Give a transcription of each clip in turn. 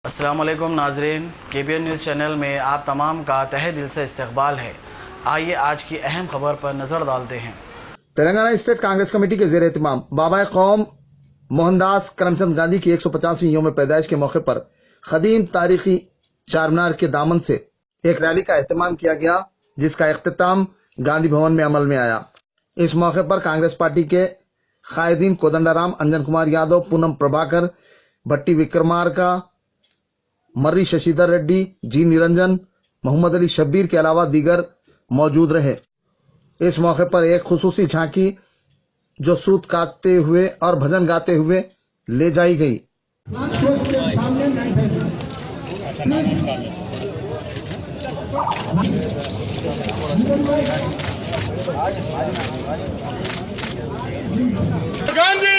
अस्सलाम वालेकुम नाजरीन, KBN न्यूज़ चैनल में आप तमाम का तहे दिल से इस्तकबाल है। आइए आज की अहम खबर पर नज़र डालते हैं। तेलंगाना स्टेट कांग्रेस कमेटी के ज़ेर एहतमाम बाबा कौम मोहनदास करमचंद गांधी की 150वीं यौम पैदाइश के मौके पर कदीम तारीखी चारमीनार के दामन से एक रैली का एहतमाम किया गया, जिसका इख्तिताम गांधी भवन में अमल में आया। इस मौके पर कांग्रेस पार्टी के कायदीन कोदंडाराम, अंजन कुमार यादव, पूनम प्रभाकर, भट्टी विक्रमार्का, मर्री शशिधर रेड्डी, जी निरंजन, मोहम्मद अली शब्बीर के अलावा दीगर मौजूद रहे। इस मौके पर एक खुसूसी झांकी जो सूत काटते हुए और भजन गाते हुए ले जाई गई। गांधी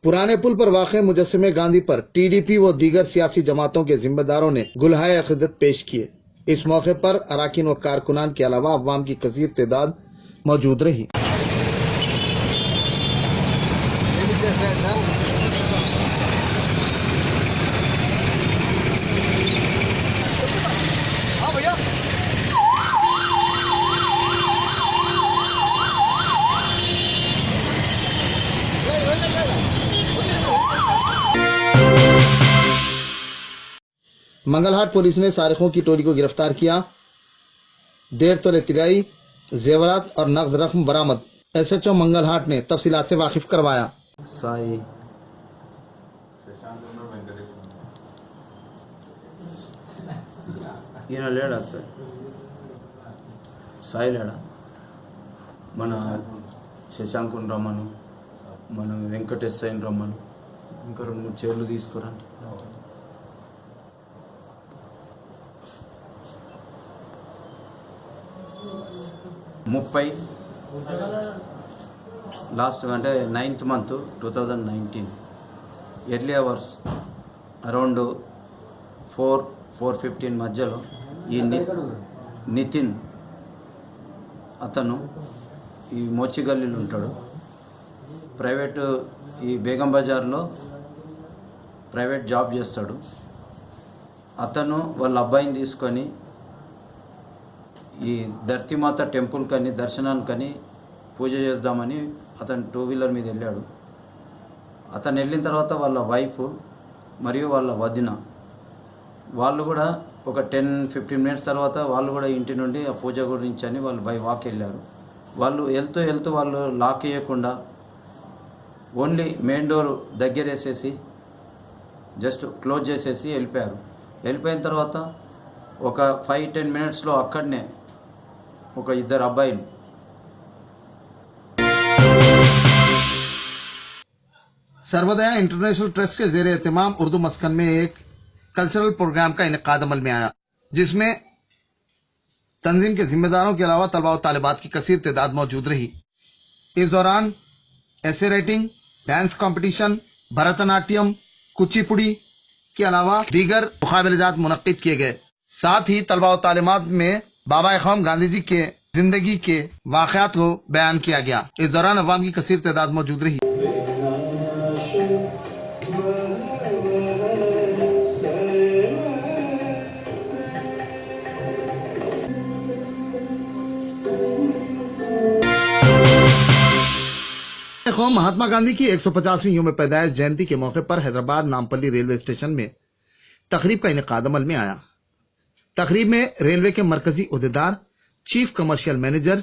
पुराने पुल पर वाक़े मुजस्समे गांधी पर TDP व दीगर सियासी जमातों के जिम्मेदारों ने गुलहाए अक़ीदत पेश किए। इस मौके पर अराकीन व कारकुनान के अलावा अवाम की कसीर तादाद मौजूद रही। मंगलहाट पुलिस ने सारिकों की टोली को गिरफ्तार किया। 1.5 तोले तिराई, जेवरात और नकद रकम बरामद। SHO मंगलहाट ने तफसीलात से वाकिफ करवाया। साई ఈయన లేడా సార్? సాయి లేడా? మన శశాంకుని రమ్మను, మన వెంకటేశ్వరని రమ్మను, ఇంకా 2-3 చైర్లు తీసుకురండి. ముప్పై లాస్ట్ అంటే 9th month 2019 early hours around 4-4:15 మధ్యలో ఈ నితిన్ అతను ఈ మోచిగల్లీలో ఉంటాడు. ప్రైవేటు ఈ బేగం బజార్లో ప్రైవేట్ జాబ్ చేస్తాడు. అతను వాళ్ళ అబ్బాయిని తీసుకొని ఈ ధర్తిమాత టెంపుల్ కని దర్శనానికని పూజ చేద్దామని అతను 2-వీలర్ మీద వెళ్ళాడు. అతను వెళ్ళిన తర్వాత వాళ్ళ వైఫ్ మరియు వాళ్ళ వదిన వాళ్ళు కూడా ఒక 10-15 మినిట్స్ తర్వాత వాళ్ళు కూడా ఇంటి నుండి ఆ పూజ గురించి అని వాళ్ళు బై వాక్ వెళ్ళారు. వాళ్ళు వెళ్తూ వాళ్ళు లాక్ వేయకుండా ఓన్లీ మెయిన్ డోర్ దగ్గరేసేసి జస్ట్ క్లోజ్ చేసేసి వెళ్ళిపోయారు. వెళ్ళిపోయిన తర్వాత ఒక 5-10 మినిట్స్లో అక్కడనే ఒక 2 అబ్బాయిలు सर्वोदया इंटरनेशनल ट्रस्ट के ज़ेर एहतमाम उर्दू मस्कन में एक कल्चरल प्रोग्राम का इनेकाद अमल में आया, जिसमें तंजीम के जिम्मेदारों के अलावा तलबा व तालिबात की कसीर तादाद मौजूद रही। इस दौरान essay writing, dance competition, Bharatanatyam, Kuchipudi के अलावा दीगर मुकाबलेजात मुनक्किद किए गए। साथ ही तलबा व तालिमात में बाबा कौम गांधी जी के जिंदगी के वाक़यात को बयान किया गया। इस दौरान अवाम की कसीर तादाद मौजूद रही। कौम महात्मा गांधी की 150वीं यौम पैदाइश जयंती के मौके पर हैदराबाद नामपल्ली रेलवे स्टेशन में तकरीब का इनेकाद अमल में आया। तकरीब में रेलवे के मरकजी ओहदेदार chief commercial manager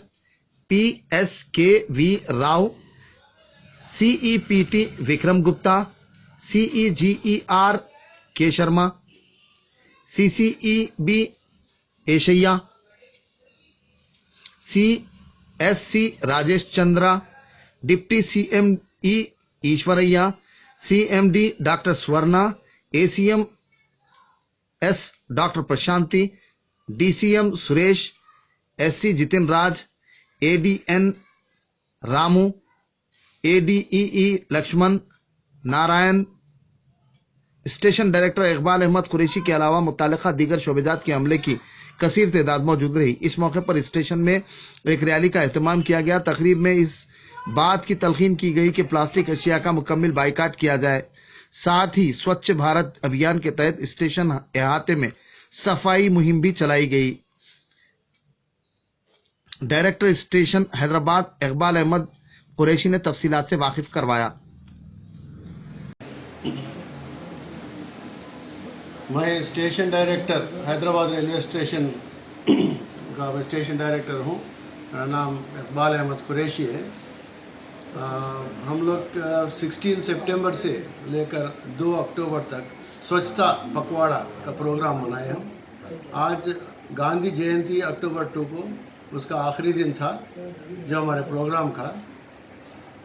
PSKV Rao, CEPT Vikram Gupta, CEGER K Sharma, CCEB एशैया, CSC Rajesh Chandra, deputy CME Eswaraiah, CMD doctor Swarna, ACM S doctor Prashanti, DCM Suresh, SC Jitin Raj, ADN Ramu, ADEE Laxman Narayan, station director Iqbal Ahmed Qureshi के अलावा मुत्तल्लिका दीगर शोबेजात के अमले की कसीर तादाद मौजूद रही। इस मौके पर स्टेशन में एक रैली का एहतमाम किया गया। तकरीब में इस बात की तलकीन की गई कि प्लास्टिक अशिया का मुकम्मल बाइकाट किया जाए। साथ ही स्वच्छ भारत अभियान के तहत स्टेशन अहाते में सफाई मुहिम भी चलाई गई। डायरेक्टर स्टेशन हैदराबाद इकबाल अहमद कुरैशी ने तफसीलात से वाकिफ करवाया। मैं station director Hyderabad railway station का स्टेशन डायरेक्टर हूँ। मेरा नाम इकबाल अहमद कुरैशी है। हम लोग 16 सितंबर से लेकर 2 अक्टूबर तक स्वच्छता पखवाड़ा का प्रोग्राम मनाए हम। आज गांधी जयंती अक्टूबर 2 को उसका आखिरी दिन था जो हमारे प्रोग्राम का,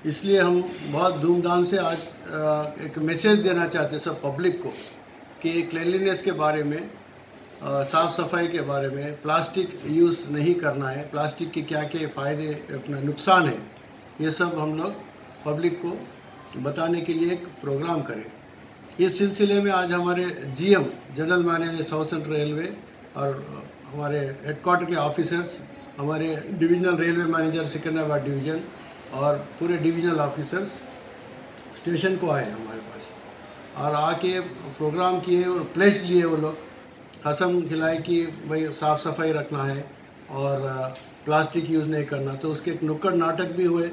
इसलिए हम बहुत धूमधाम से आज एक मैसेज देना चाहते हैं सब पब्लिक को कि क्लीनलीनेस के बारे में, साफ़ सफाई के बारे में, प्लास्टिक यूज़ नहीं करना है, प्लास्टिक के क्या क्या फ़ायदे अपना नुकसान है, ये सब हम लोग पब्लिक को बताने के लिए एक प्रोग्राम करें। इस सिलसिले में आज हमारे GM general manager south central railway और हमारे हेडक्वार्टर के ऑफिसर्स, हमारे divisional railway manager Secunderabad division और पूरे डिविजनल ऑफिसर्स स्टेशन को आए हमारे पास और आके प्रोग्राम किए और प्लेज लिए। वो लोग कसम खिलाए कि भाई साफ़ सफाई रखना है और प्लास्टिक यूज़ नहीं करना। तो उसके एक नुक्कड़ नाटक भी हुए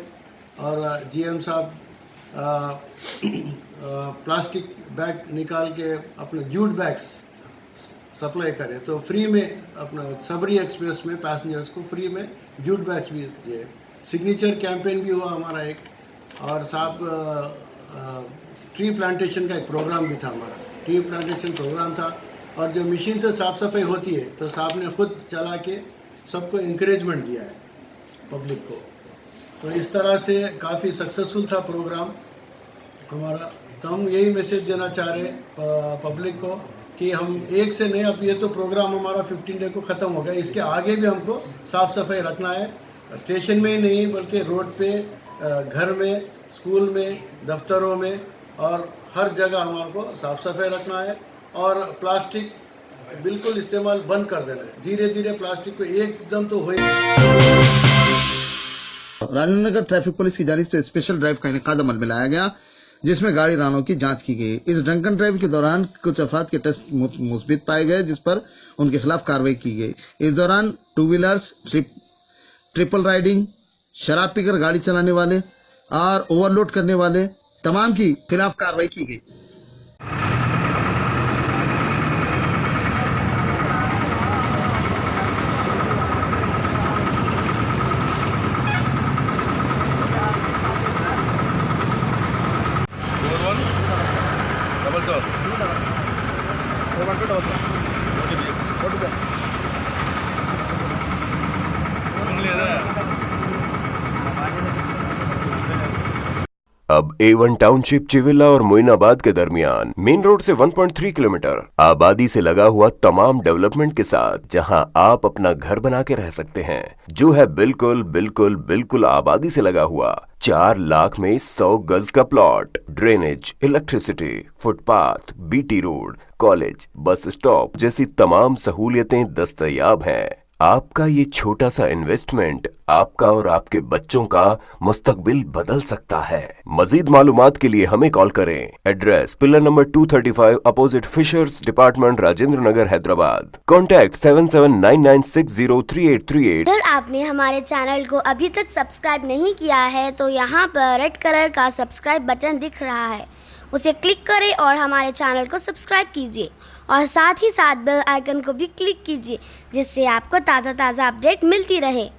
और GM साहब प्लास्टिक बैग निकाल के अपने जूट बैग्स सप्लाई करें, तो फ्री में अपना सबरी एक्सप्रेस में पैसेंजर्स को फ्री में जूट बैग्स भी दिए। सिग्नेचर कैंपेन भी हुआ हमारा एक, और साहब ट्री प्लांटेशन का एक प्रोग्राम भी था हमारा। ट्री प्लांटेशन प्रोग्राम था और जो मशीन से साफ़ सफाई होती है तो साहब ने खुद चला के सबको इंकरेजमेंट दिया है पब्लिक को। तो इस तरह से काफ़ी सक्सेसफुल था प्रोग्राम हमारा। तो हम यही मैसेज देना चाह रहे हैं पब्लिक को कि हम एक से नहीं, अब ये तो प्रोग्राम हमारा 15 डे को ख़त्म हो गया, इसके आगे भी हमको साफ़ सफाई रखना है। स्टेशन में ही नहीं बल्कि रोड पे, घर में, स्कूल में, दफ्तरों में और हर जगह हमारे को साफ़ सफाई रखना है और प्लास्टिक बिल्कुल इस्तेमाल बंद कर देना है। धीरे धीरे प्लास्टिक को एकदम तो हो ही। राजेंद्र नगर ट्रैफिक पुलिस की जानिब से स्पेशल ड्राइव का इनेकाद अमल में लाया गया, जिसमें गाड़ी रानों की जांच की गई। इस ड्रंकन ड्राइव के दौरान कुछ अफराद के टेस्ट मुस्बित पाए गए, जिस पर उनके खिलाफ कार्रवाई की गई। इस दौरान 2 व्हीलर्स, ट्रिपल राइडिंग, शराब पीकर गाड़ी चलाने वाले और ओवरलोड करने वाले तमाम की खिलाफ कार्रवाई की गई। अब A1 टाउनशिप चिविला और मोइनाबाद के दरमियान मेन रोड से 1.3 किलोमीटर आबादी से लगा हुआ तमाम डेवलपमेंट के साथ जहां आप अपना घर बना के रह सकते हैं, जो है बिल्कुल बिल्कुल बिल्कुल आबादी से लगा हुआ 4 लाख में 100 गज का plot. Drainage, electricity, footpath, BT road, college, bus stop जैसी तमाम सहूलियतें दस्तयाब हैं। आपका ये छोटा सा इन्वेस्टमेंट आपका और आपके बच्चों का मुस्तकबिल बदल सकता है। मजीद मालूमात के लिए हमें कॉल करें। Address pillar number 235 opposite fishers department, Rajendra Nagar, Hyderabad. Contact 7799603838। अगर आपने हमारे चैनल को अभी तक सब्सक्राइब नहीं किया है तो यहाँ पर रेड कलर का सब्सक्राइब बटन दिख रहा है, उसे क्लिक करें और हमारे चैनल को सब्सक्राइब कीजिए और साथ ही साथ बेल आइकन को भी क्लिक कीजिए, जिससे आपको ताज़ा अपडेट मिलती रहे।